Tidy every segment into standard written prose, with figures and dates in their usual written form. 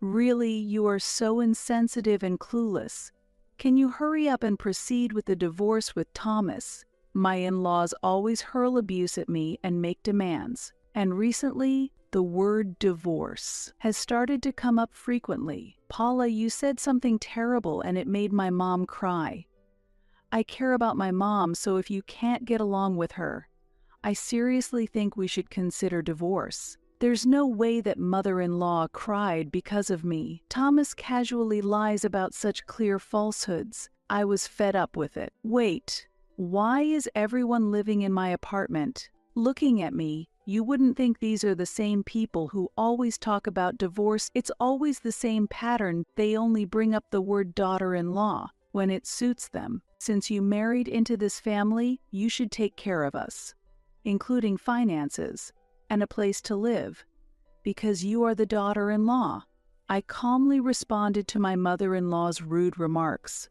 Really, you are so insensitive and clueless. Can you hurry up and proceed with the divorce with Thomas? My in-laws always hurl abuse at me and make demands. And recently, the word divorce has started to come up frequently. Paula, you said something terrible and it made my mom cry. I care about my mom, so if you can't get along with her, I seriously think we should consider divorce. There's no way that mother-in-law cried because of me. Thomas casually lies about such clear falsehoods. I was fed up with it. Wait, why is everyone living in my apartment looking at me? You wouldn't think these are the same people who always talk about divorce. It's always the same pattern. They only bring up the word daughter-in-law when it suits them. Since you married into this family, you should take care of us, including finances and a place to live, because you are the daughter-in-law. I calmly responded to my mother-in-law's rude remarks.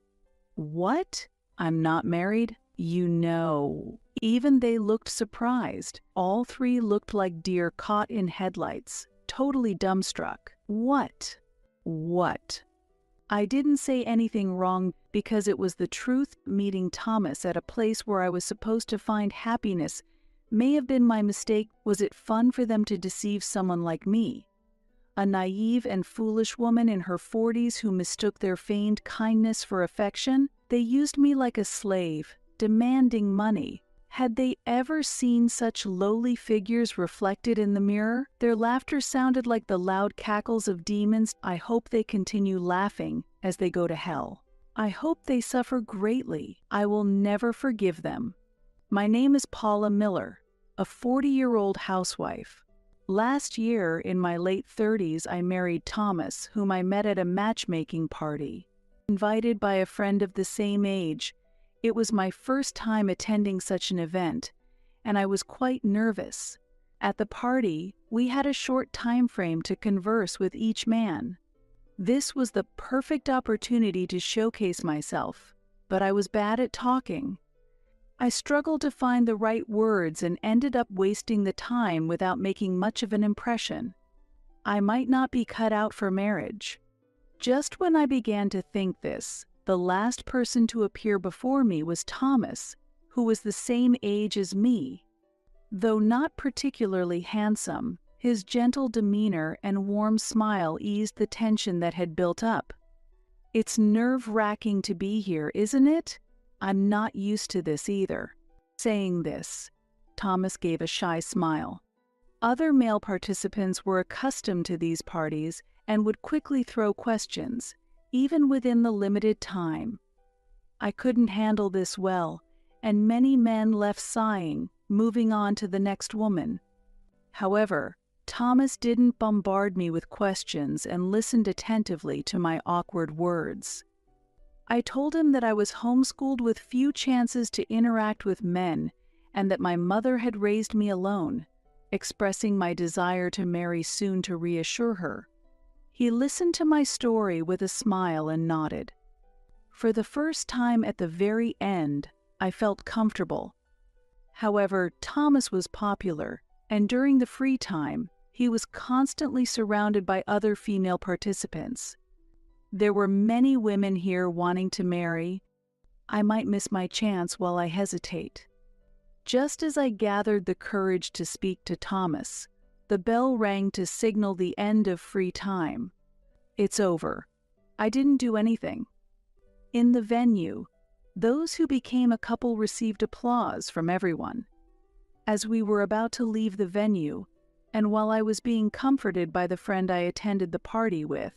What? I'm not married? You know. Even they looked surprised. All three looked like deer caught in headlights, totally dumbstruck. What? What? I didn't say anything wrong because it was the truth. Meeting Thomas at a place where I was supposed to find happiness may have been my mistake. Was it fun for them to deceive someone like me? A naive and foolish woman in her 40s who mistook their feigned kindness for affection? They used me like a slave, demanding money. Had they ever seen such lowly figures reflected in the mirror? Their laughter sounded like the loud cackles of demons. I hope they continue laughing as they go to hell. I hope they suffer greatly. I will never forgive them. My name is Paula Miller, a 40-year-old housewife. Last year, in my late 30s, I married Thomas, whom I met at a matchmaking party. Invited by a friend of the same age, it was my first time attending such an event, and I was quite nervous. At the party, we had a short time frame to converse with each man. This was the perfect opportunity to showcase myself, but I was bad at talking. I struggled to find the right words and ended up wasting the time without making much of an impression. I might not be cut out for marriage. Just when I began to think this, the last person to appear before me was Thomas, who was the same age as me. Though not particularly handsome, his gentle demeanor and warm smile eased the tension that had built up. It's nerve-wracking to be here, isn't it? I'm not used to this either. Saying this, Thomas gave a shy smile. Other male participants were accustomed to these parties and would quickly throw questions, even within the limited time. I couldn't handle this well, and many men left sighing, moving on to the next woman. However, Thomas didn't bombard me with questions and listened attentively to my awkward words. I told him that I was homeschooled with few chances to interact with men and that my mother had raised me alone, expressing my desire to marry soon to reassure her. He listened to my story with a smile and nodded. For the first time at the very end, I felt comfortable. However, Thomas was popular, and during the free time, he was constantly surrounded by other female participants. There were many women here wanting to marry. I might miss my chance while I hesitate. Just as I gathered the courage to speak to Thomas, the bell rang to signal the end of free time. It's over. I didn't do anything. In the venue, those who became a couple received applause from everyone. As we were about to leave the venue, and while I was being comforted by the friend I attended the party with,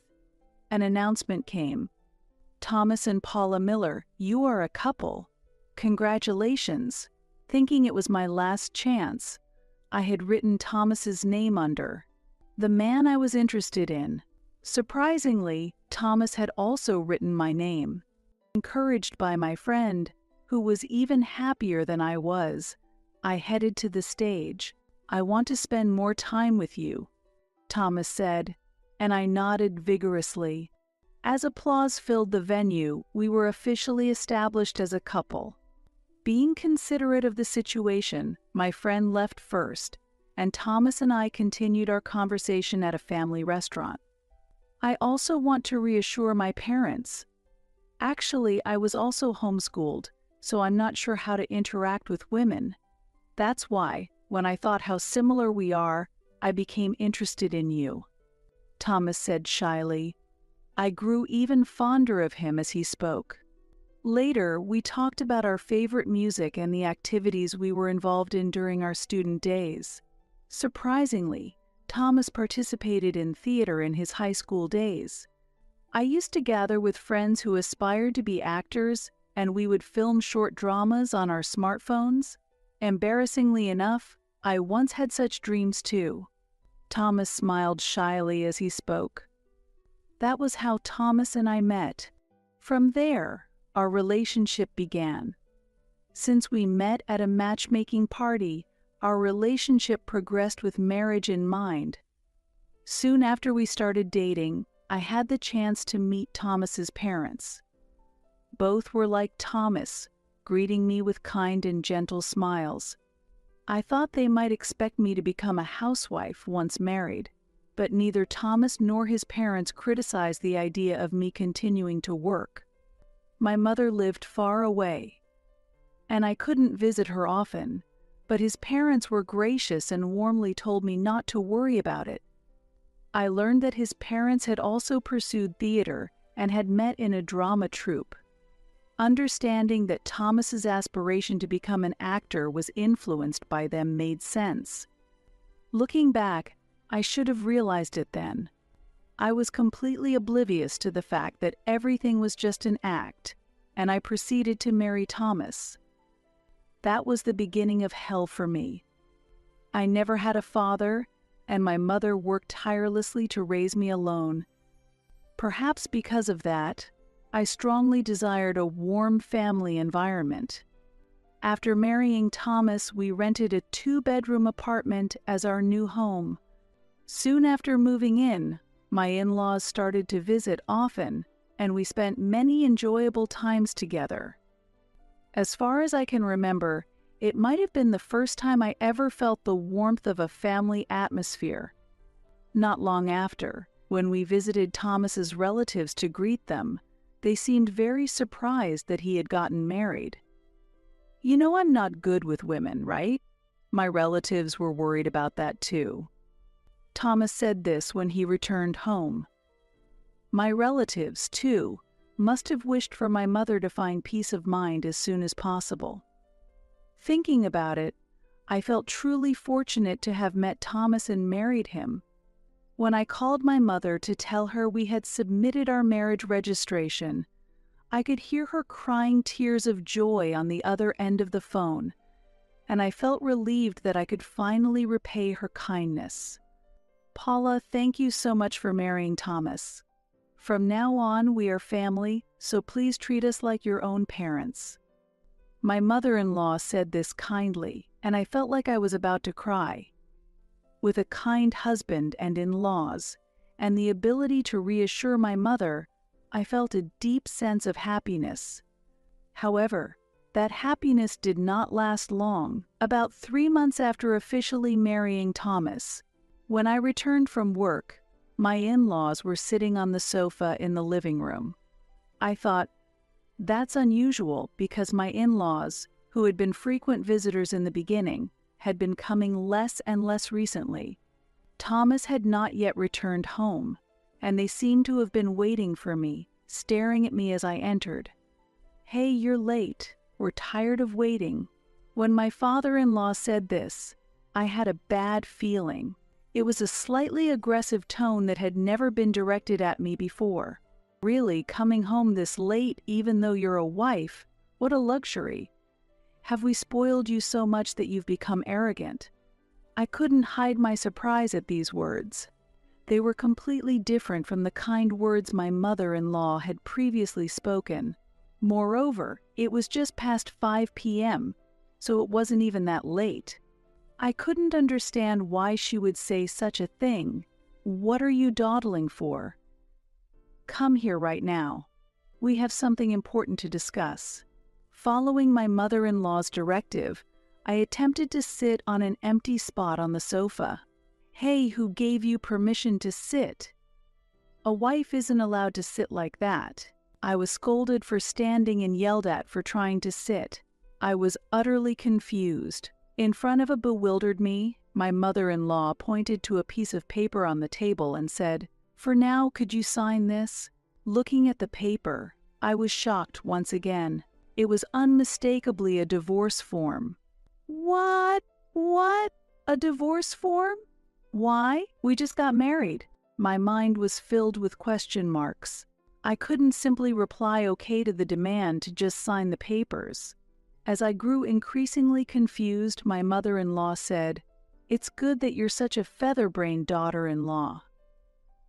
an announcement came. Thomas and Paula Miller, you are a couple. Congratulations. Thinking it was my last chance, I had written Thomas's name under. The man I was interested in. Surprisingly, Thomas had also written my name. Encouraged by my friend, who was even happier than I was, I headed to the stage. I want to spend more time with you, Thomas said, and I nodded vigorously. As applause filled the venue, we were officially established as a couple. Being considerate of the situation, my friend left first, and Thomas and I continued our conversation at a family restaurant. I also want to reassure my parents. Actually, I was also homeschooled, so I'm not sure how to interact with women. That's why, when I thought how similar we are, I became interested in you," Thomas said shyly. I grew even fonder of him as he spoke. Later, we talked about our favorite music and the activities we were involved in during our student days. Surprisingly, Thomas participated in theater in his high school days. I used to gather with friends who aspired to be actors, and we would film short dramas on our smartphones. Embarrassingly enough, I once had such dreams too. Thomas smiled shyly as he spoke. That was how Thomas and I met. From there, our relationship began. Since we met at a matchmaking party, our relationship progressed with marriage in mind. Soon after we started dating, I had the chance to meet Thomas's parents. Both were like Thomas, greeting me with kind and gentle smiles. I thought they might expect me to become a housewife once married, but neither Thomas nor his parents criticized the idea of me continuing to work. My mother lived far away, and I couldn't visit her often, but his parents were gracious and warmly told me not to worry about it. I learned that his parents had also pursued theater and had met in a drama troupe. Understanding that Thomas's aspiration to become an actor was influenced by them made sense. Looking back, I should have realized it then. I was completely oblivious to the fact that everything was just an act, and I proceeded to marry Thomas. That was the beginning of hell for me. I never had a father, and my mother worked tirelessly to raise me alone. Perhaps because of that, I strongly desired a warm family environment. After marrying Thomas, we rented a 2-bedroom apartment as our new home. Soon after moving in, my in-laws started to visit often, and we spent many enjoyable times together. As far as I can remember, it might have been the first time I ever felt the warmth of a family atmosphere. Not long after, when we visited Thomas's relatives to greet them, they seemed very surprised that he had gotten married. "You know I'm not good with women, right?" My relatives were worried about that too. Thomas said this when he returned home. My relatives, too, must have wished for my mother to find peace of mind as soon as possible. Thinking about it, I felt truly fortunate to have met Thomas and married him. When I called my mother to tell her we had submitted our marriage registration, I could hear her crying tears of joy on the other end of the phone, and I felt relieved that I could finally repay her kindness. Paula, thank you so much for marrying Thomas. From now on, we are family, so please treat us like your own parents. My mother-in-law said this kindly, and I felt like I was about to cry. With a kind husband and in-laws, and the ability to reassure my mother, I felt a deep sense of happiness. However, that happiness did not last long. About 3 months after officially marrying Thomas, when I returned from work, my in-laws were sitting on the sofa in the living room. I thought, that's unusual because my in-laws, who had been frequent visitors in the beginning, had been coming less and less recently. Thomas had not yet returned home, and they seemed to have been waiting for me, staring at me as I entered. "Hey, you're late. We're tired of waiting." When my father-in-law said this, I had a bad feeling. It was a slightly aggressive tone that had never been directed at me before. Really, coming home this late even though you're a wife, what a luxury. Have we spoiled you so much that you've become arrogant? I couldn't hide my surprise at these words. They were completely different from the kind words my mother-in-law had previously spoken. Moreover, it was just past 5 p.m., so it wasn't even that late. I couldn't understand why she would say such a thing. What are you dawdling for? Come here right now. We have something important to discuss. Following my mother-in-law's directive, I attempted to sit on an empty spot on the sofa. Hey, who gave you permission to sit? A wife isn't allowed to sit like that. I was scolded for standing and yelled at for trying to sit. I was utterly confused. In front of a bewildered me, my mother-in-law pointed to a piece of paper on the table and said, "For now, could you sign this?" Looking at the paper, I was shocked once again. It was unmistakably a divorce form. What? A divorce form? Why? We just got married. My mind was filled with question marks. I couldn't simply reply okay to the demand to just sign the papers. As I grew increasingly confused, my mother-in-law said, "It's good that you're such a feather-brained daughter-in-law.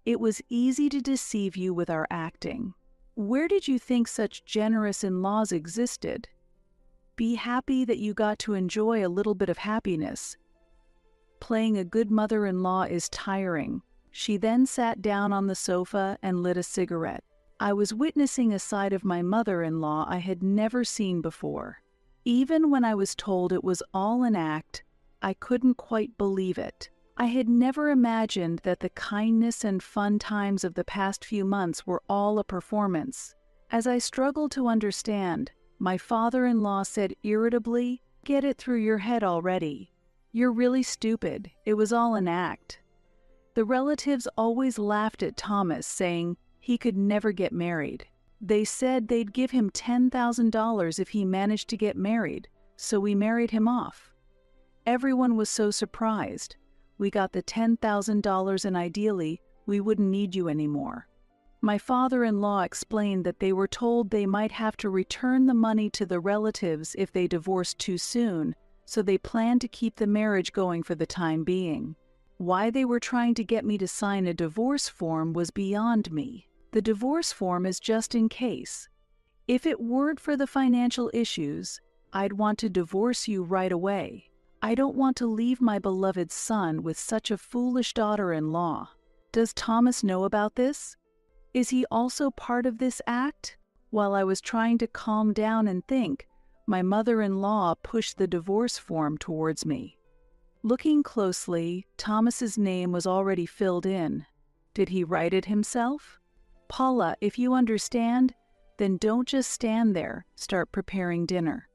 It was easy to deceive you with our acting. Where did you think such generous in-laws existed? Be happy that you got to enjoy a little bit of happiness. Playing a good mother-in-law is tiring." She then sat down on the sofa and lit a cigarette. I was witnessing a side of my mother-in-law I had never seen before. Even when I was told it was all an act, I couldn't quite believe it. I had never imagined that the kindness and fun times of the past few months were all a performance. As I struggled to understand, my father-in-law said irritably, "Get it through your head already. You're really stupid. It was all an act." The relatives always laughed at Thomas, saying he could never get married. They said they'd give him $10,000 if he managed to get married, so we married him off. Everyone was so surprised. We got the $10,000 and ideally, we wouldn't need you anymore. My father-in-law explained that they were told they might have to return the money to the relatives if they divorced too soon, so they planned to keep the marriage going for the time being. Why they were trying to get me to sign a divorce form was beyond me. The divorce form is just in case. If it weren't for the financial issues, I'd want to divorce you right away. I don't want to leave my beloved son with such a foolish daughter-in-law. Does Thomas know about this? Is he also part of this act? While I was trying to calm down and think, my mother-in-law pushed the divorce form towards me. Looking closely, Thomas's name was already filled in. Did he write it himself? "Paula, if you understand, then don't just stand there. Start preparing dinner.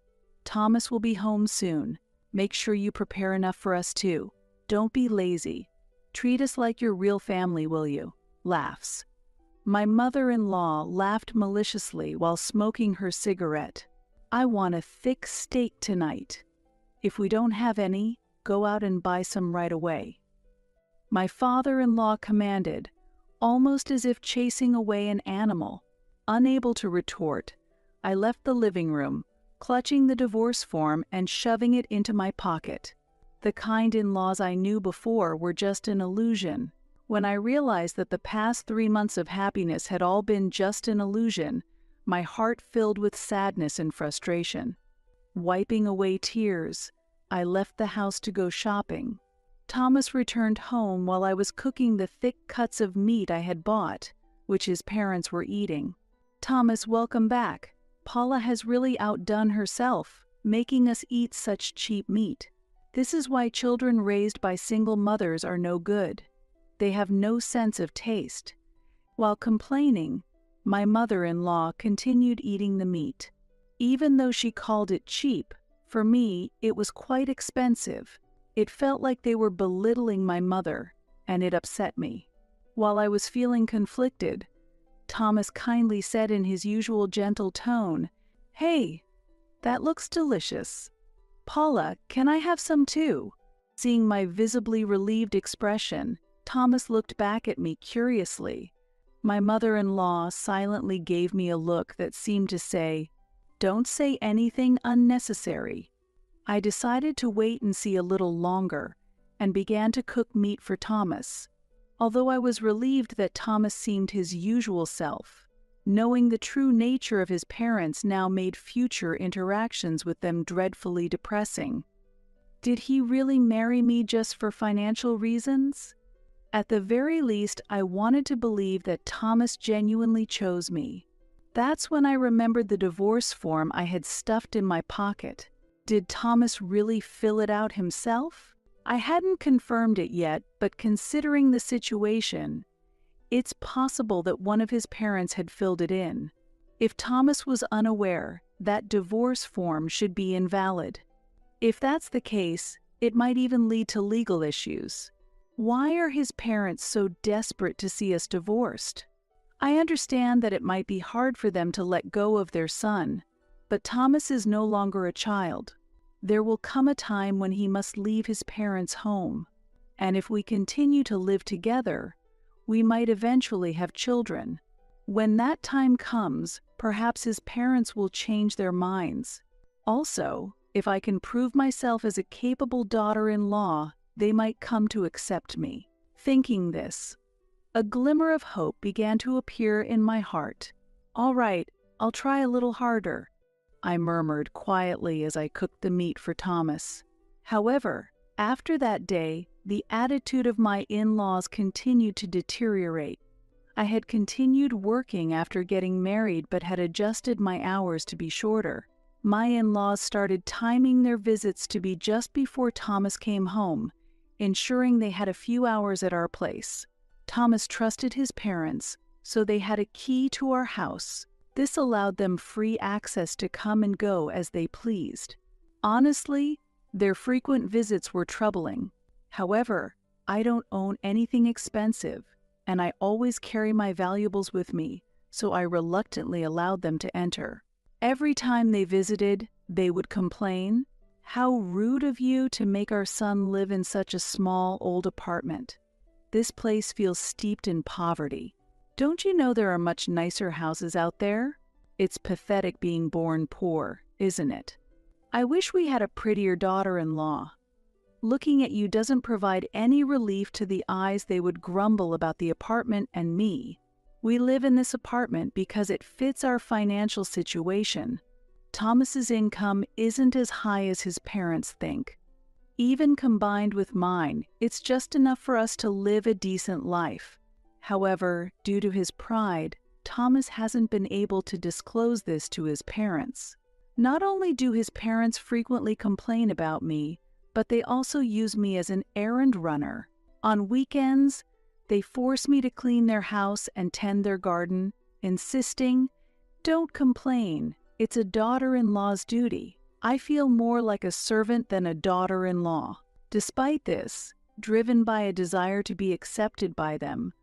Thomas will be home soon. Make sure you prepare enough for us too. Don't be lazy. Treat us like your real family, will you?" Laughs. My mother-in-law laughed maliciously while smoking her cigarette. "I want a thick steak tonight. If we don't have any, go out and buy some right away." My father-in-law commanded, almost as if chasing away an animal. Unable to retort, I left the living room, clutching the divorce form and shoving it into my pocket. The kind in-laws I knew before were just an illusion. When I realized that the past 3 months of happiness had all been just an illusion, my heart filled with sadness and frustration. Wiping away tears, I left the house to go shopping. Thomas returned home while I was cooking the thick cuts of meat I had bought, which his parents were eating. "Thomas, welcome back. Paula has really outdone herself, making us eat such cheap meat. This is why children raised by single mothers are no good. They have no sense of taste." While complaining, my mother-in-law continued eating the meat. Even though she called it cheap, for me, it was quite expensive. It felt like they were belittling my mother, and it upset me. While I was feeling conflicted, Thomas kindly said in his usual gentle tone, "Hey, that looks delicious. Paula, can I have some too?" Seeing my visibly relieved expression, Thomas looked back at me curiously. My mother-in-law silently gave me a look that seemed to say, "Don't say anything unnecessary." I decided to wait and see a little longer, and began to cook meat for Thomas. Although I was relieved that Thomas seemed his usual self, knowing the true nature of his parents now made future interactions with them dreadfully depressing. Did he really marry me just for financial reasons? At the very least, I wanted to believe that Thomas genuinely chose me. That's when I remembered the divorce form I had stuffed in my pocket. Did Thomas really fill it out himself? I hadn't confirmed it yet, but considering the situation, It's possible that one of his parents had filled it in. If Thomas was unaware, that divorce form should be invalid. If that's the case, it might even lead to legal issues. Why are his parents so desperate to see us divorced? I understand that it might be hard for them to let go of their son, but Thomas is no longer a child. There will come a time when he must leave his parents' home, and if we continue to live together, we might eventually have children. When that time comes, perhaps his parents will change their minds. Also, if I can prove myself as a capable daughter-in-law, they might come to accept me. Thinking this, a glimmer of hope began to appear in my heart. "All right, I'll try a little harder," I murmured quietly as I cooked the meat for Thomas. However, after that day, the attitude of my in-laws continued to deteriorate. I had continued working after getting married but had adjusted my hours to be shorter. My in-laws started timing their visits to be just before Thomas came home, ensuring they had a few hours at our place. Thomas trusted his parents, so they had a key to our house. This allowed them free access to come and go as they pleased. Honestly, their frequent visits were troubling. However, I don't own anything expensive, and I always carry my valuables with me, so I reluctantly allowed them to enter. Every time they visited, they would complain, "How rude of you to make our son live in such a small, old apartment. This place feels steeped in poverty. Don't you know there are much nicer houses out there? It's pathetic being born poor, isn't it? I wish we had a prettier daughter-in-law. Looking at you doesn't provide any relief to the eyes." They would grumble about the apartment and me. "We live in this apartment because it fits our financial situation. Thomas's income isn't as high as his parents think. Even combined with mine, it's just enough for us to live a decent life." However, due to his pride, Thomas hasn't been able to disclose this to his parents. Not only do his parents frequently complain about me, but they also use me as an errand runner. On weekends, they force me to clean their house and tend their garden, insisting, "Don't complain, it's a daughter-in-law's duty." I feel more like a servant than a daughter-in-law. Despite this, driven by a desire to be accepted by them,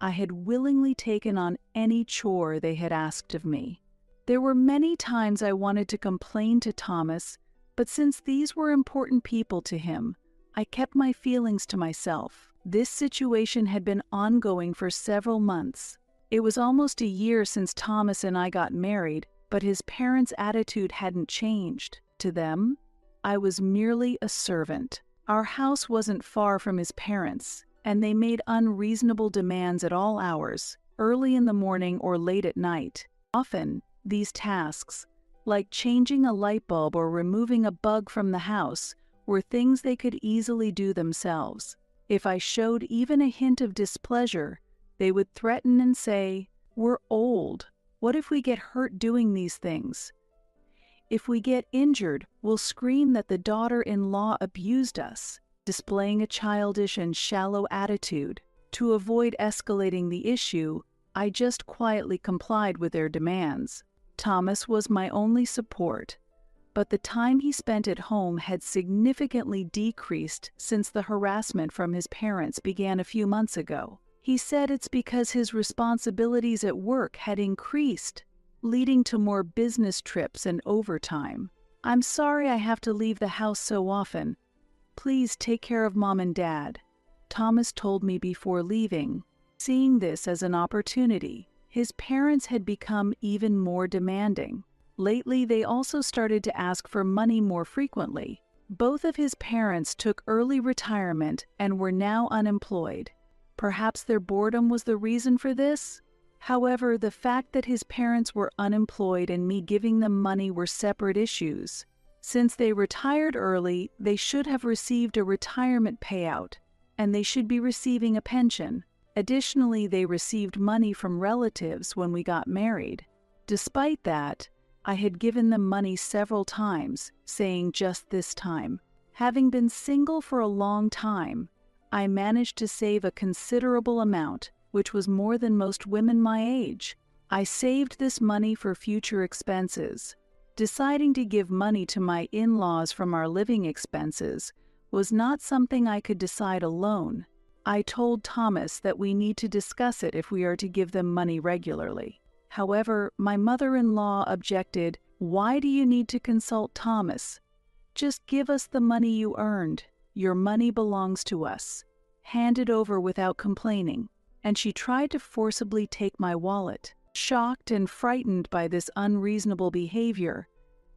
I had willingly taken on any chore they had asked of me. There were many times I wanted to complain to Thomas, but since these were important people to him, I kept my feelings to myself. This situation had been ongoing for several months. It was almost a year since Thomas and I got married, but his parents' attitude hadn't changed. To them, I was merely a servant. Our house wasn't far from his parents, and they made unreasonable demands at all hours, early in the morning or late at night. Often, these tasks, like changing a light bulb or removing a bug from the house, were things they could easily do themselves. If I showed even a hint of displeasure, they would threaten and say, "We're old. What if we get hurt doing these things? If we get injured, we'll scream that the daughter-in-law abused us," displaying a childish and shallow attitude. To avoid escalating the issue, I just quietly complied with their demands. Thomas was my only support, but the time he spent at home had significantly decreased since the harassment from his parents began a few months ago. He said it's because his responsibilities at work had increased, leading to more business trips and overtime. "I'm sorry I have to leave the house so often. Please take care of Mom and Dad," Thomas told me before leaving. Seeing this as an opportunity, his parents had become even more demanding. Lately, they also started to ask for money more frequently. Both of his parents took early retirement and were now unemployed. Perhaps their boredom was the reason for this? However, the fact that his parents were unemployed and me giving them money were separate issues. Since they retired early, they should have received a retirement payout, and they should be receiving a pension. Additionally, they received money from relatives when we got married. Despite that, I had given them money several times, saying just this time. Having been single for a long time, I managed to save a considerable amount, which was more than most women my age. I saved this money for future expenses. Deciding to give money to my in-laws from our living expenses was not something I could decide alone. I told Thomas that we need to discuss it if we are to give them money regularly. However, my mother-in-law objected. "Why do you need to consult Thomas? Just give us the money you earned. Your money belongs to us. Hand it over without complaining." And she tried to forcibly take my wallet. Shocked and frightened by this unreasonable behavior,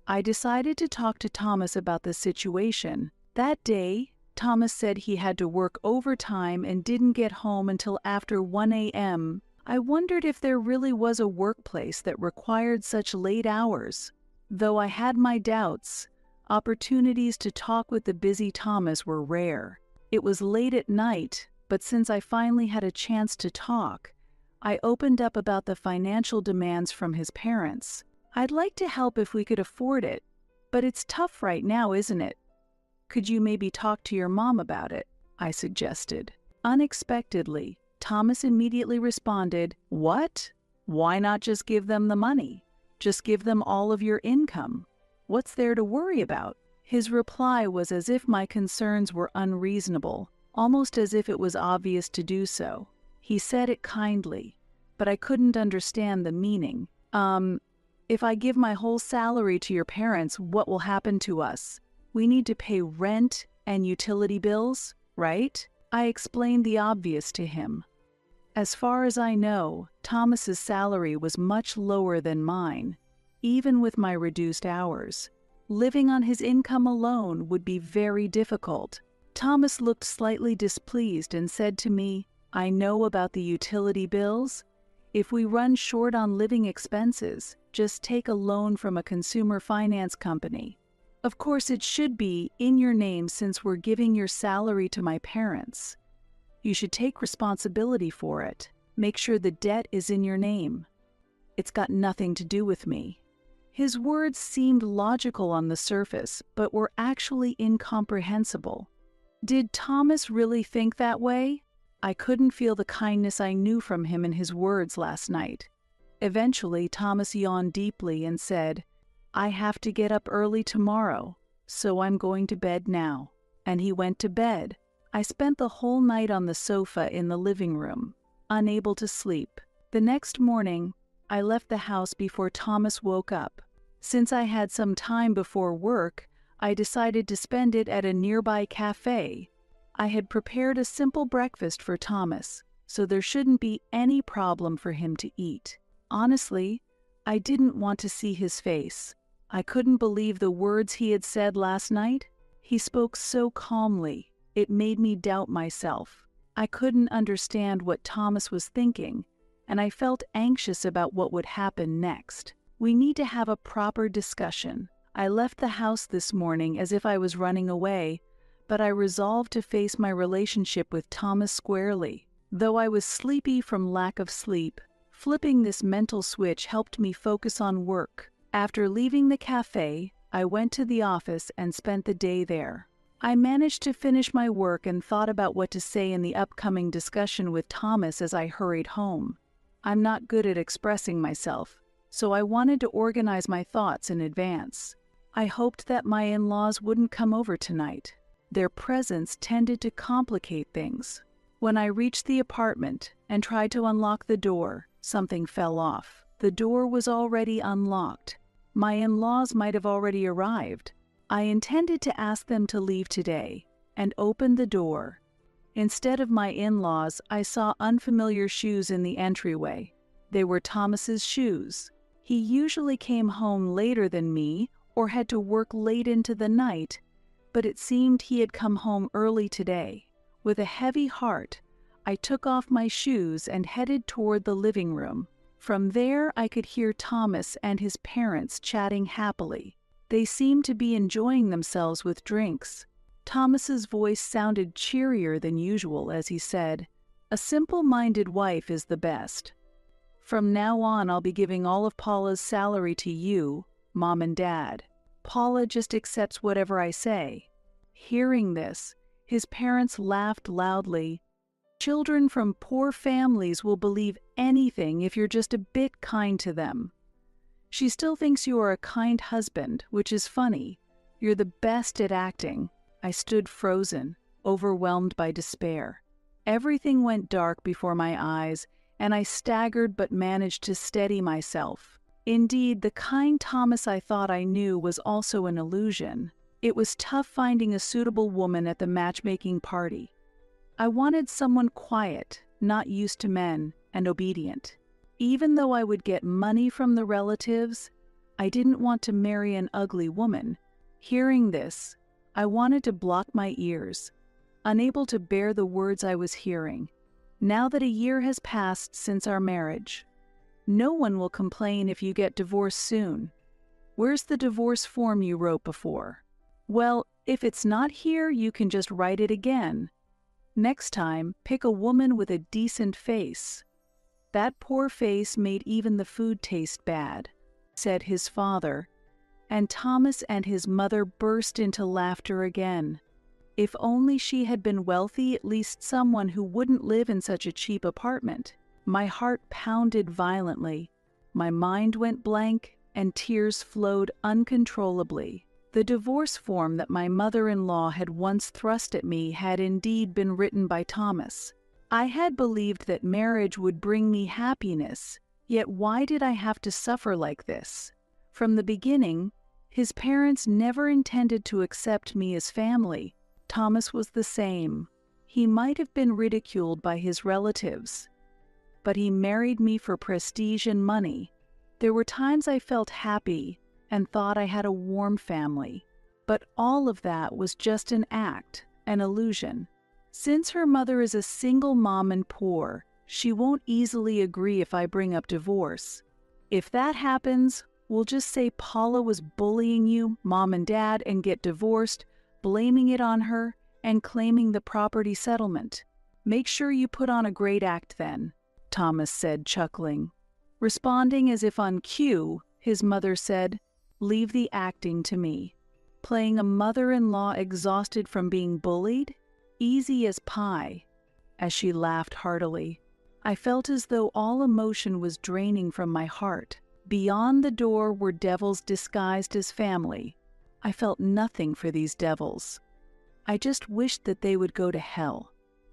I decided to talk to Thomas about the situation. That day, Thomas said he had to work overtime and didn't get home until after 1 a.m. I wondered if there really was a workplace that required such late hours. Though I had my doubts, opportunities to talk with the busy Thomas were rare. It was late at night, but since I finally had a chance to talk, I opened up about the financial demands from his parents. "I'd like to help if we could afford it, but it's tough right now, isn't it? Could you maybe talk to your mom about it?" I suggested. Unexpectedly, Thomas immediately responded, "What? Why not just give them the money? Just give them all of your income. What's there to worry about?" His reply was as if my concerns were unreasonable, almost as if it was obvious to do so. He said it kindly, but I couldn't understand the meaning. If I give my whole salary to your parents, what will happen to us? We need to pay rent and utility bills, right?" I explained the obvious to him. As far as I know, Thomas's salary was much lower than mine, even with my reduced hours. Living on his income alone would be very difficult. Thomas looked slightly displeased and said to me, "I know about the utility bills. If we run short on living expenses, just take a loan from a consumer finance company. Of course, it should be in your name since we're giving your salary to my parents. You should take responsibility for it. Make sure the debt is in your name. It's got nothing to do with me." His words seemed logical on the surface, but were actually incomprehensible. Did Thomas really think that way? I couldn't feel the kindness I knew from him in his words last night. Eventually, Thomas yawned deeply and said, "I have to get up early tomorrow, so I'm going to bed now." And he went to bed. I spent the whole night on the sofa in the living room, unable to sleep. The next morning, I left the house before Thomas woke up. Since I had some time before work, I decided to spend it at a nearby cafe. I had prepared a simple breakfast for Thomas, so there shouldn't be any problem for him to eat. Honestly, I didn't want to see his face. I couldn't believe the words he had said last night. He spoke so calmly, it made me doubt myself. I couldn't understand what Thomas was thinking, and I felt anxious about what would happen next. We need to have a proper discussion. I left the house this morning as if I was running away, but I resolved to face my relationship with Thomas squarely. Though I was sleepy from lack of sleep, flipping this mental switch helped me focus on work. After leaving the cafe, I went to the office and spent the day there. I managed to finish my work and thought about what to say in the upcoming discussion with Thomas as I hurried home. I'm not good at expressing myself, so I wanted to organize my thoughts in advance. I hoped that my in-laws wouldn't come over tonight. Their presence tended to complicate things. When I reached the apartment and tried to unlock the door, something fell off. The door was already unlocked. My in-laws might have already arrived. I intended to ask them to leave today, and opened the door. Instead of my in-laws, I saw unfamiliar shoes in the entryway. They were Thomas's shoes. He usually came home later than me or had to work late into the night, but it seemed he had come home early today. With a heavy heart, I took off my shoes and headed toward the living room. From there, I could hear Thomas and his parents chatting happily. They seemed to be enjoying themselves with drinks. Thomas's voice sounded cheerier than usual as he said, "A simple-minded wife is the best. From now on, I'll be giving all of Paula's salary to you, Mom and Dad. Paula just accepts whatever I say." Hearing this, his parents laughed loudly. Children from poor families will believe anything if you're just a bit kind to them. She still thinks you are a kind husband, which is funny. You're the best at acting." I stood frozen, overwhelmed by despair. Everything went dark before my eyes, and I staggered but managed to steady myself. Indeed, the kind Thomas I thought I knew was also an illusion. It was tough finding a suitable woman at the matchmaking party. I wanted someone quiet, not used to men, and obedient. Even though I would get money from the relatives, I didn't want to marry an ugly woman. Hearing this, I wanted to block my ears, unable to bear the words I was hearing. Now that a year has passed since our marriage, no one will complain if you get divorced soon. Where's the divorce form you wrote before? Well, if it's not here, you can just write it again. Next time, pick a woman with a decent face. That poor face made even the food taste bad," said his father, and Thomas and his mother burst into laughter again. If only she had been wealthy, at least someone who wouldn't live in such a cheap apartment. My heart pounded violently. My mind went blank, and tears flowed uncontrollably. The divorce form that my mother-in-law had once thrust at me had indeed been written by Thomas. I had believed that marriage would bring me happiness, yet why did I have to suffer like this? From the beginning, his parents never intended to accept me as family. Thomas was the same. He might have been ridiculed by his relatives, but he married me for prestige and money. There were times I felt happy and thought I had a warm family, but all of that was just an act, an illusion. Since her mother is a single mom and poor, she won't easily agree if I bring up divorce. If that happens, we'll just say Paula was bullying you, Mom and Dad, and get divorced, blaming it on her, and claiming the property settlement. Make sure you put on a great act then, Thomas said, chuckling. Responding as if on cue, his mother said, "Leave the acting to me." Playing a mother-in-law exhausted from being bullied? Easy as pie, as she laughed heartily. I felt as though all emotion was draining from my heart. Beyond the door were devils disguised as family. I felt nothing for these devils. I just wished that they would go to hell.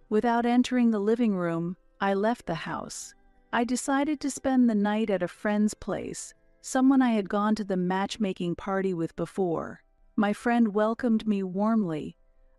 Without entering the living room, I left the house. I decided to spend the night at a friend's place, someone I had gone to the matchmaking party with before. My friend welcomed me warmly,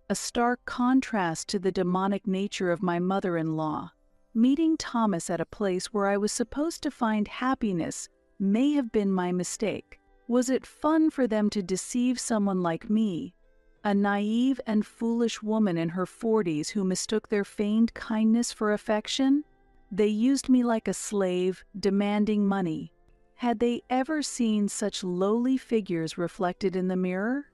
a stark contrast to the demonic nature of my mother-in-law. Meeting Thomas at a place where I was supposed to find happiness may have been my mistake. Was it fun for them to deceive someone like me, a naive and foolish woman in her 40s who mistook their feigned kindness for affection? They used me like a slave, demanding money. Had they ever seen such lowly figures reflected in the mirror?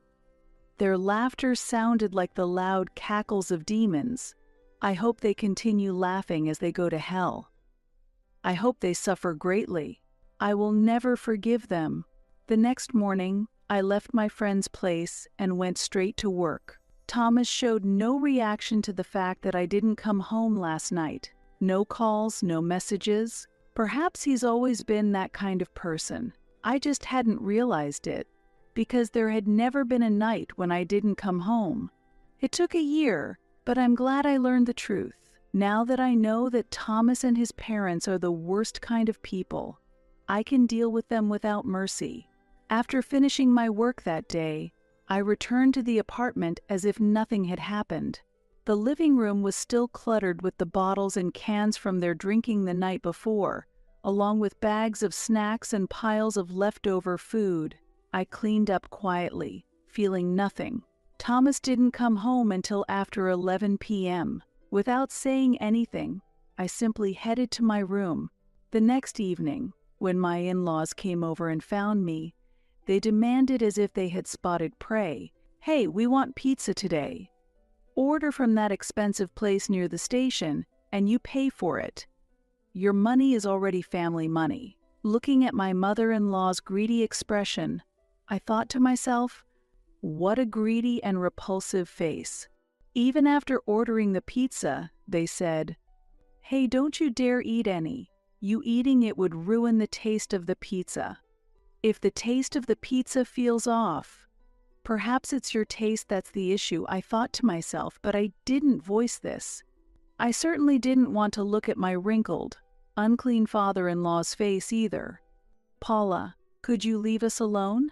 Their laughter sounded like the loud cackles of demons. I hope they continue laughing as they go to hell. I hope they suffer greatly. I will never forgive them. The next morning, I left my friend's place and went straight to work. Thomas showed no reaction to the fact that I didn't come home last night. No calls, no messages. Perhaps he's always been that kind of person. I just hadn't realized it, because there had never been a night when I didn't come home. It took a year, but I'm glad I learned the truth. Now that I know that Thomas and his parents are the worst kind of people, I can deal with them without mercy. After finishing my work that day, I returned to the apartment as if nothing had happened. The living room was still cluttered with the bottles and cans from their drinking the night before, along with bags of snacks and piles of leftover food. I cleaned up quietly, feeling nothing. Thomas didn't come home until after 11 p.m. Without saying anything, I simply headed to my room. The next evening, when my in-laws came over and found me, they demanded as if they had spotted prey, "Hey, we want pizza today. Order from that expensive place near the station, and you pay for it. Your money is already family money." Looking at my mother-in-law's greedy expression, I thought to myself, what a greedy and repulsive face. Even after ordering the pizza, they said, Hey, don't you dare eat any. You eating it would ruin the taste of the pizza. If the taste of the pizza feels off, perhaps it's your taste that's the issue, I thought to myself, but I didn't voice this. I certainly didn't want to look at my wrinkled, unclean father-in-law's face either. Paula, could you leave us alone?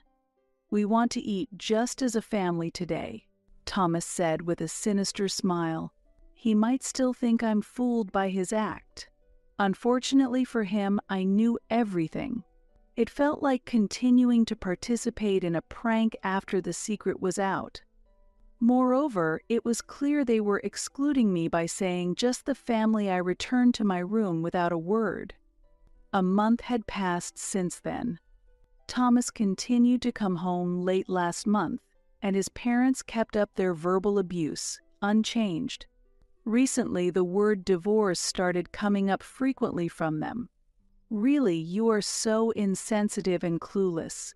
We want to eat just as a family today, Thomas said with a sinister smile. He might still think I'm fooled by his act. Unfortunately for him, I knew everything. It felt like continuing to participate in a prank after the secret was out. Moreover, it was clear they were excluding me by saying just the family. I returned to my room without a word. A month had passed since then. Thomas continued to come home late last month, and his parents kept up their verbal abuse, unchanged. Recently, the word divorce started coming up frequently from them. Really, you are so insensitive and clueless.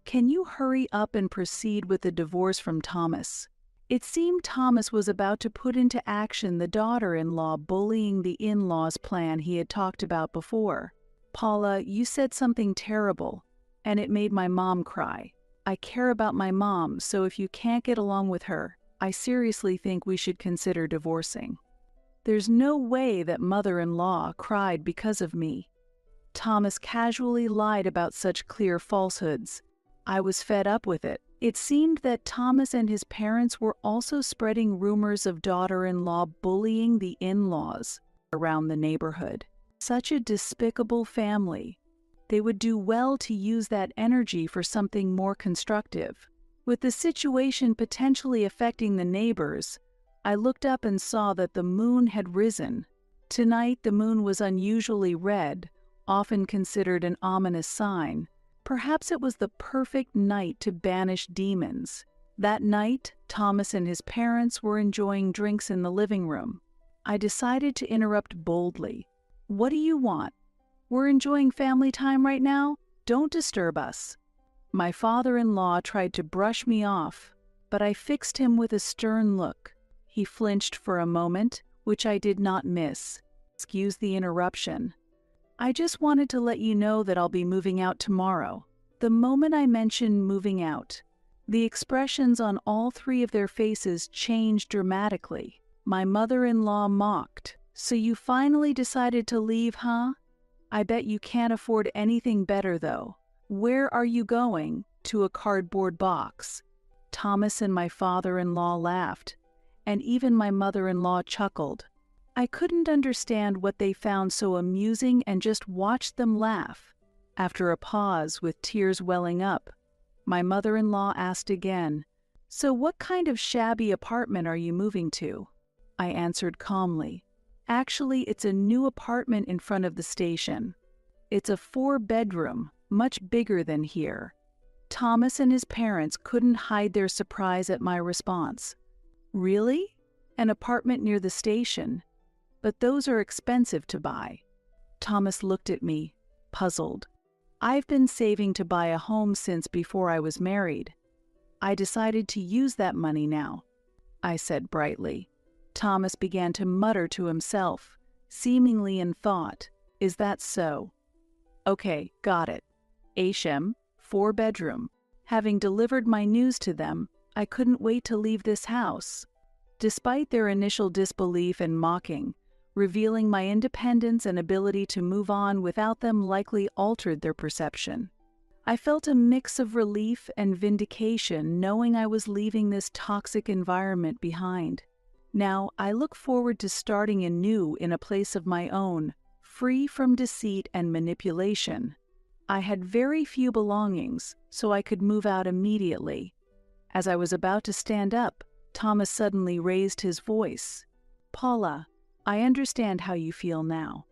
Can you hurry up and proceed with the divorce from Thomas? It seemed Thomas was about to put into action the daughter-in-law bullying the in-laws plan he had talked about before. Paula, you said something terrible, and it made my mom cry. I care about my mom, so if you can't get along with her, I seriously think we should consider divorcing. There's no way that mother-in-law cried because of me. Thomas casually lied about such clear falsehoods. I was fed up with it. It seemed that Thomas and his parents were also spreading rumors of daughter-in-law bullying the in-laws around the neighborhood. Such a despicable family. They would do well to use that energy for something more constructive. With the situation potentially affecting the neighbors, I looked up and saw that the moon had risen. Tonight the moon was unusually red, often considered an ominous sign. Perhaps it was the perfect night to banish demons. That night, Thomas and his parents were enjoying drinks in the living room. I decided to interrupt boldly. What do you want? We're enjoying family time right now. Don't disturb us. My father-in-law tried to brush me off, but I fixed him with a stern look. He flinched for a moment, which I did not miss. Excuse the interruption. I just wanted to let you know that I'll be moving out tomorrow. The moment I mentioned moving out, the expressions on all three of their faces changed dramatically. My mother-in-law mocked. So you finally decided to leave, huh? I bet you can't afford anything better, though. Where are you going? To a cardboard box. Thomas and my father-in-law laughed, and even my mother-in-law chuckled. I couldn't understand what they found so amusing and just watched them laugh. After a pause, with tears welling up, my mother-in-law asked again, "So what kind of shabby apartment are you moving to?" I answered calmly, "Actually, it's a new apartment in front of the station. It's a 4-bedroom, much bigger than here." Thomas and his parents couldn't hide their surprise at my response. "Really? An apartment near the station? But those are expensive to buy." Thomas looked at me, puzzled. "I've been saving to buy a home since before I was married. I decided to use that money now," I said brightly. Thomas began to mutter to himself, seemingly in thought. "Is that so? Okay, got it. Ashem, 4-bedroom. Having delivered my news to them, I couldn't wait to leave this house." Despite their initial disbelief and mocking, revealing my independence and ability to move on without them likely altered their perception. I felt a mix of relief and vindication knowing I was leaving this toxic environment behind. Now, I look forward to starting anew in a place of my own, free from deceit and manipulation. I had very few belongings, so I could move out immediately. As I was about to stand up, Thomas suddenly raised his voice. "Paula, I understand how you feel now.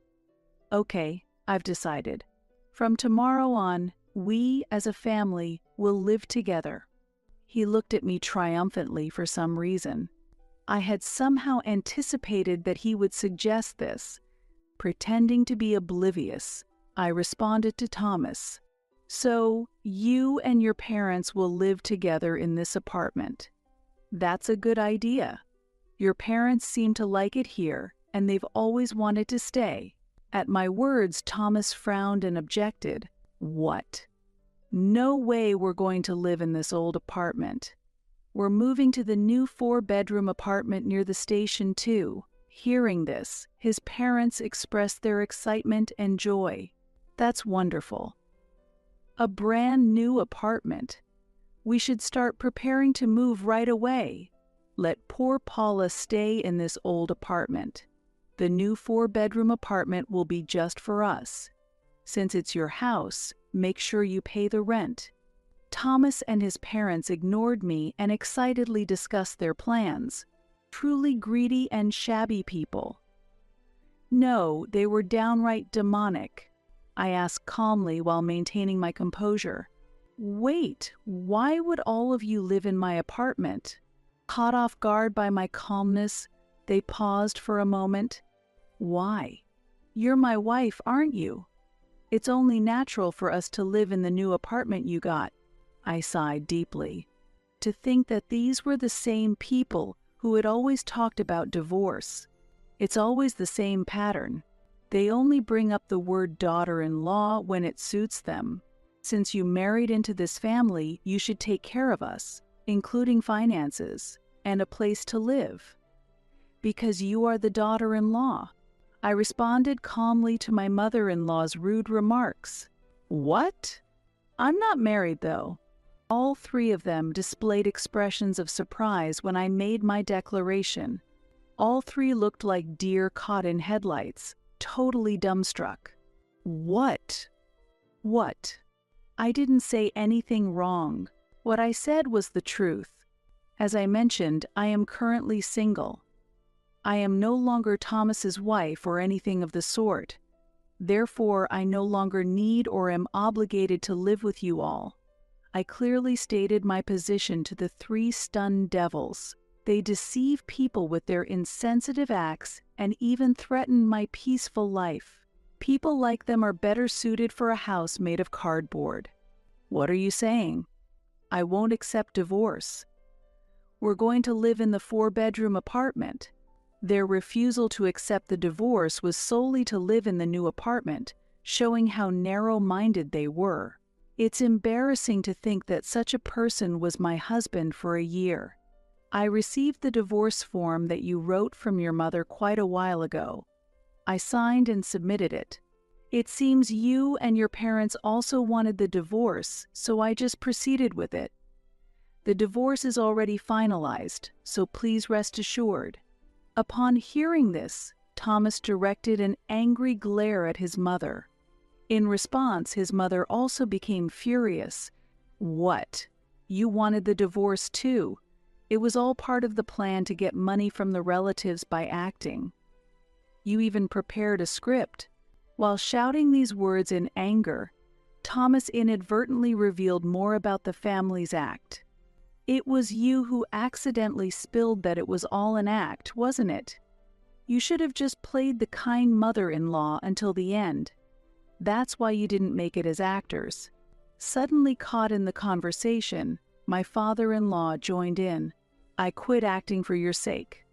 Okay, I've decided. From tomorrow on, we as a family will live together." He looked at me triumphantly for some reason. I had somehow anticipated that he would suggest this. Pretending to be oblivious, I responded to Thomas. "So, you and your parents will live together in this apartment. That's a good idea. Your parents seem to like it here, and they've always wanted to stay. At my words, Thomas frowned and objected. What? No way we're going to live in this old apartment. We're moving to the new 4-bedroom apartment near the station too. Hearing this, his parents expressed their excitement and joy. That's wonderful. A brand new apartment. We should start preparing to move right away. Let poor Paula stay in this old apartment. The new 4-bedroom apartment will be just for us. Since it's your house, make sure you pay the rent. Thomas and his parents ignored me and excitedly discussed their plans. Truly greedy and shabby people. No, they were downright demonic. I asked calmly while maintaining my composure. Wait, why would all of you live in my apartment? Caught off guard by my calmness, they paused for a moment. Why? You're my wife, aren't you? It's only natural for us to live in the new apartment you got. I sighed deeply. To think that these were the same people who had always talked about divorce. It's always the same pattern. They only bring up the word daughter-in-law when it suits them. Since you married into this family, you should take care of us, including finances, and a place to live. Because you are the daughter-in-law. I responded calmly to my mother-in-law's rude remarks. What? I'm not married, though. All three of them displayed expressions of surprise when I made my declaration. All three looked like deer caught in headlights, totally dumbstruck. What? What? I didn't say anything wrong. What I said was the truth. As I mentioned, I am currently single. I am no longer Thomas's wife or anything of the sort. Therefore, I no longer need or am obligated to live with you all. I clearly stated my position to the three stunned devils. They deceive people with their insensitive acts and even threaten my peaceful life. People like them are better suited for a house made of cardboard. What are you saying? I won't accept divorce. We're going to live in the 4-bedroom apartment. Their refusal to accept the divorce was solely to live in the new apartment, showing how narrow-minded they were. It's embarrassing to think that such a person was my husband for a year. I received the divorce form that you wrote from your mother quite a while ago. I signed and submitted it. It seems you and your parents also wanted the divorce, so I just proceeded with it. The divorce is already finalized, so please rest assured. Upon hearing this, Thomas directed an angry glare at his mother. In response, his mother also became furious. What? You wanted the divorce too? It was all part of the plan to get money from the relatives by acting. You even prepared a script. While shouting these words in anger, Thomas inadvertently revealed more about the family's act. It was you who accidentally spilled that it was all an act, wasn't it? You should have just played the kind mother-in-law until the end. That's why you didn't make it as actors. Suddenly caught in the conversation, my father-in-law joined in. I quit acting for your sake.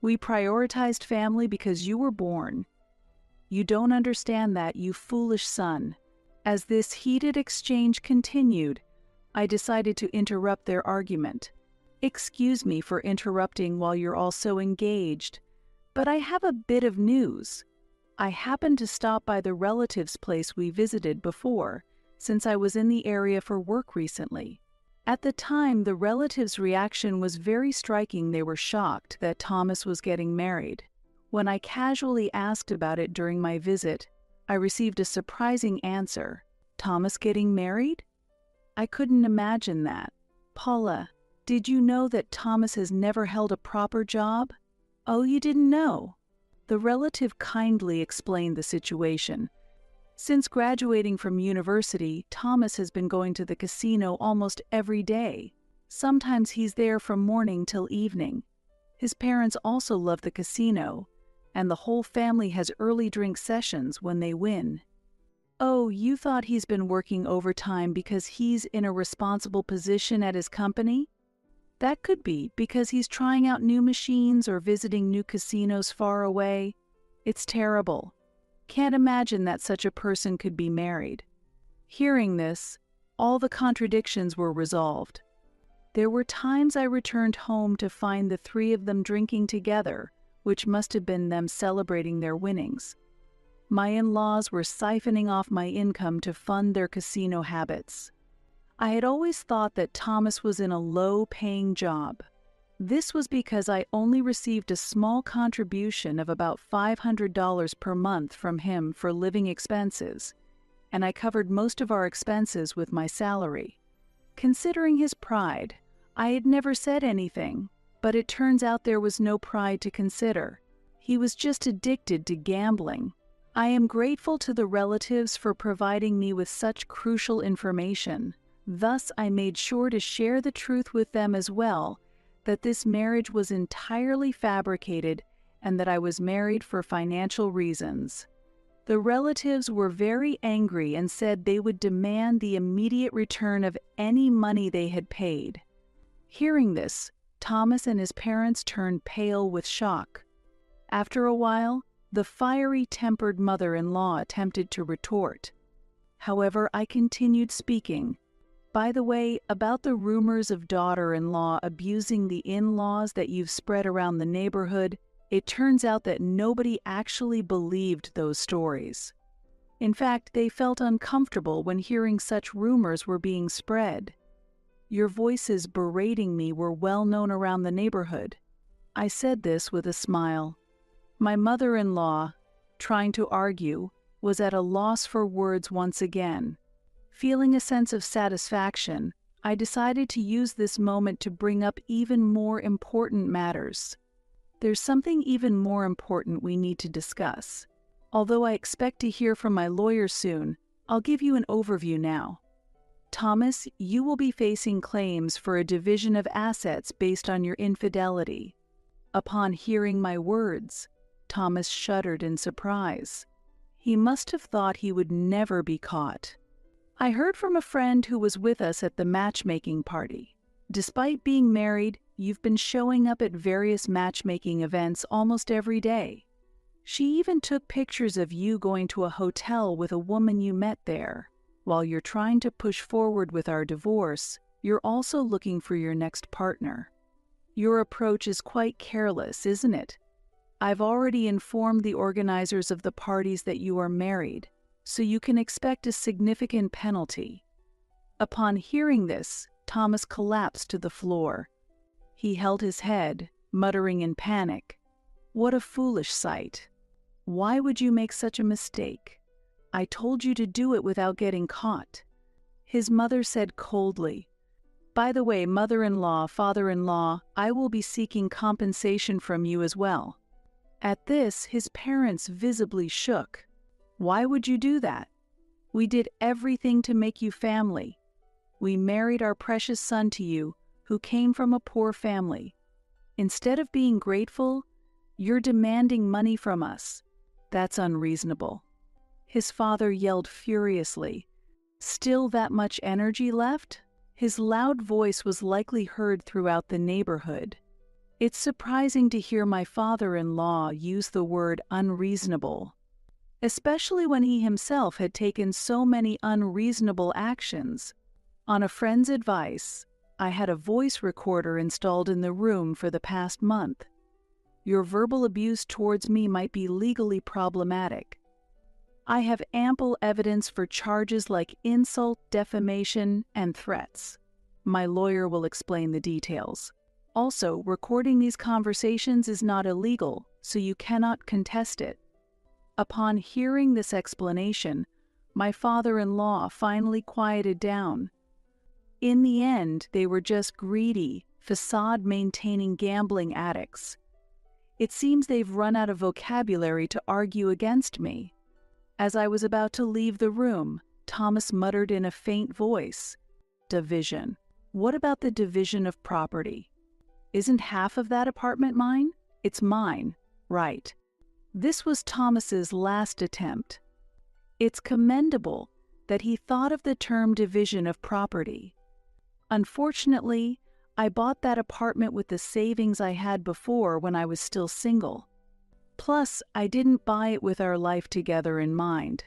We prioritized family because you were born. You don't understand that, you foolish son. As this heated exchange continued, I decided to interrupt their argument. Excuse me for interrupting while you're all so engaged, but I have a bit of news. I happened to stop by the relative's place we visited before, since I was in the area for work recently. At the time, the relative's reaction was very striking. They were shocked that Thomas was getting married. When I casually asked about it during my visit, I received a surprising answer. Thomas getting married? I couldn't imagine that. Paula, did you know that Thomas has never held a proper job? Oh, you didn't know? The relative kindly explained the situation. Since graduating from university, Thomas has been going to the casino almost every day. Sometimes he's there from morning till evening. His parents also love the casino, and the whole family has early drink sessions when they win. Oh, you thought he's been working overtime because he's in a responsible position at his company? That could be because he's trying out new machines or visiting new casinos far away. It's terrible. Can't imagine that such a person could be married. Hearing this, all the contradictions were resolved. There were times I returned home to find the three of them drinking together, which must have been them celebrating their winnings. My in-laws were siphoning off my income to fund their casino habits. I had always thought that Thomas was in a low-paying job. This was because I only received a small contribution of about $500 per month from him for living expenses, and I covered most of our expenses with my salary. Considering his pride, I had never said anything, but it turns out there was no pride to consider. He was just addicted to gambling. I am grateful to the relatives for providing me with such crucial information. Thus, I made sure to share the truth with them as well, that this marriage was entirely fabricated and that I was married for financial reasons. The relatives were very angry and said they would demand the immediate return of any money they had paid. Hearing this, Thomas and his parents turned pale with shock. After a while, the fiery-tempered mother-in-law attempted to retort. However, I continued speaking. By the way, about the rumors of daughter-in-law abusing the in-laws that you've spread around the neighborhood, it turns out that nobody actually believed those stories. In fact, they felt uncomfortable when hearing such rumors were being spread. Your voices berating me were well known around the neighborhood. I said this with a smile. My mother-in-law, trying to argue, was at a loss for words once again. Feeling a sense of satisfaction, I decided to use this moment to bring up even more important matters. There's something even more important we need to discuss. Although I expect to hear from my lawyer soon, I'll give you an overview now. Thomas, you will be facing claims for a division of assets based on your infidelity. Upon hearing my words, Thomas shuddered in surprise. He must have thought he would never be caught. I heard from a friend who was with us at the matchmaking party. Despite being married, you've been showing up at various matchmaking events almost every day. She even took pictures of you going to a hotel with a woman you met there. While you're trying to push forward with our divorce, you're also looking for your next partner. Your approach is quite careless, isn't it? I've already informed the organizers of the parties that you are married, so you can expect a significant penalty. Upon hearing this, Thomas collapsed to the floor. He held his head, muttering in panic, "What a foolish sight. Why would you make such a mistake? I told you to do it without getting caught." His mother said coldly, "By the way, mother-in-law, father-in-law, I will be seeking compensation from you as well." At this, his parents visibly shook. "Why would you do that? We did everything to make you family. We married our precious son to you, who came from a poor family. Instead of being grateful, you're demanding money from us. That's unreasonable." His father yelled furiously. Still that much energy left? His loud voice was likely heard throughout the neighborhood. It's surprising to hear my father-in-law use the word unreasonable, especially when he himself had taken so many unreasonable actions. On a friend's advice, I had a voice recorder installed in the room for the past month. Your verbal abuse towards me might be legally problematic. I have ample evidence for charges like insult, defamation, and threats. My lawyer will explain the details. Also, recording these conversations is not illegal, so you cannot contest it. Upon hearing this explanation, my father-in-law finally quieted down. In the end, they were just greedy, facade-maintaining gambling addicts. It seems they've run out of vocabulary to argue against me. As I was about to leave the room, Thomas muttered in a faint voice, "Division. What about the division of property? Isn't half of that apartment mine? It's mine, right?" This was Thomas's last attempt. It's commendable that he thought of the term division of property. Unfortunately, I bought that apartment with the savings I had before when I was still single. Plus, I didn't buy it with our life together in mind.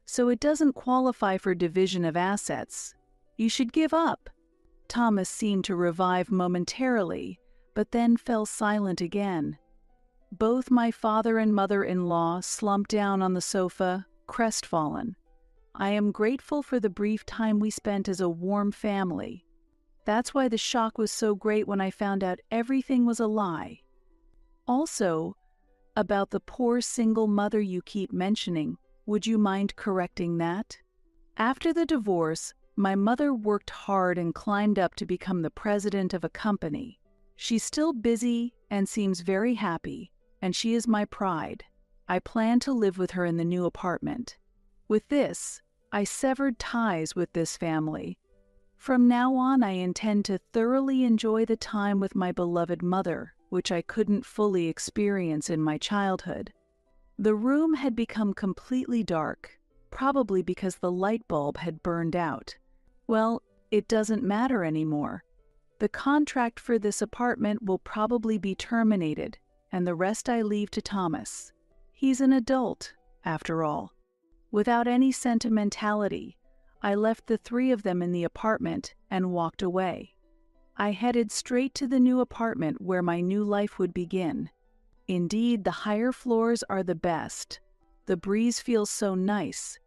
So it doesn't qualify for division of assets. You should give up." Thomas seemed to revive momentarily, but then fell silent again. Both my father and mother-in-law slumped down on the sofa, crestfallen. I am grateful for the brief time we spent as a warm family. That's why the shock was so great when I found out everything was a lie. Also, about the poor single mother you keep mentioning, would you mind correcting that? After the divorce, my mother worked hard and climbed up to become the president of a company. She's still busy and seems very happy, and she is my pride. I plan to live with her in the new apartment. With this, I severed ties with this family. From now on, I intend to thoroughly enjoy the time with my beloved mother, which I couldn't fully experience in my childhood. The room had become completely dark, probably because the light bulb had burned out. Well, it doesn't matter anymore. The contract for this apartment will probably be terminated, and the rest I leave to Thomas. He's an adult, after all. Without any sentimentality, I left the three of them in the apartment and walked away. I headed straight to the new apartment where my new life would begin. Indeed, the higher floors are the best. The breeze feels so nice.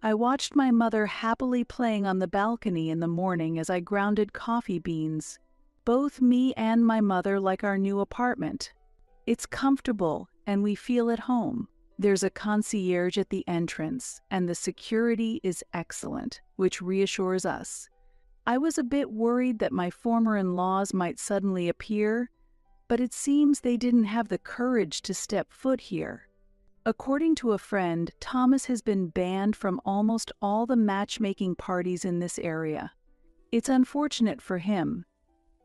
I watched my mother happily playing on the balcony in the morning as I grounded coffee beans. Both me and my mother like our new apartment. It's comfortable and we feel at home. There's a concierge at the entrance, and the security is excellent, which reassures us. I was a bit worried that my former in-laws might suddenly appear, but it seems they didn't have the courage to step foot here. According to a friend, Thomas has been banned from almost all the matchmaking parties in this area. It's unfortunate for him,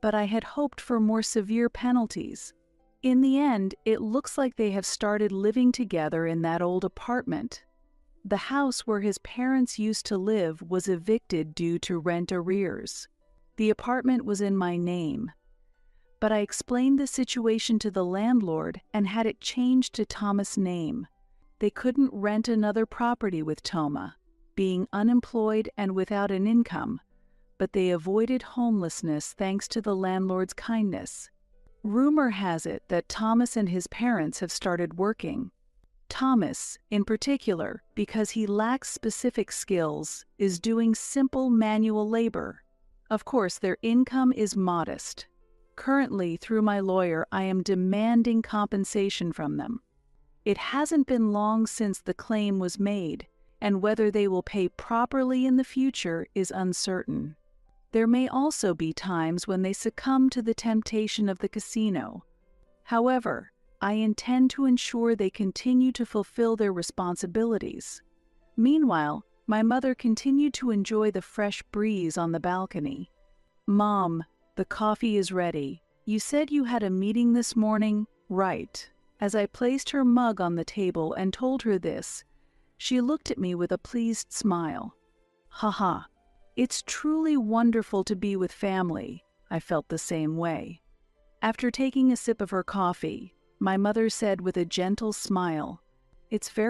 but I had hoped for more severe penalties. In the end, it looks like they have started living together in that old apartment. The house where his parents used to live was evicted due to rent arrears. The apartment was in my name, but I explained the situation to the landlord and had it changed to Thomas' name. They couldn't rent another property with Toma, being unemployed and without an income, but they avoided homelessness thanks to the landlord's kindness. Rumor has it that Thomas and his parents have started working. Thomas, in particular, because he lacks specific skills, is doing simple manual labor. Of course, their income is modest. Currently, through my lawyer, I am demanding compensation from them. It hasn't been long since the claim was made, and whether they will pay properly in the future is uncertain. There may also be times when they succumb to the temptation of the casino. However, I intend to ensure they continue to fulfill their responsibilities. Meanwhile, my mother continued to enjoy the fresh breeze on the balcony. "Mom, the coffee is ready. You said you had a meeting this morning, right?" As I placed her mug on the table and told her this, she looked at me with a pleased smile. "Haha. It's truly wonderful to be with family." I felt the same way. After taking a sip of her coffee, my mother said with a gentle smile, "It's very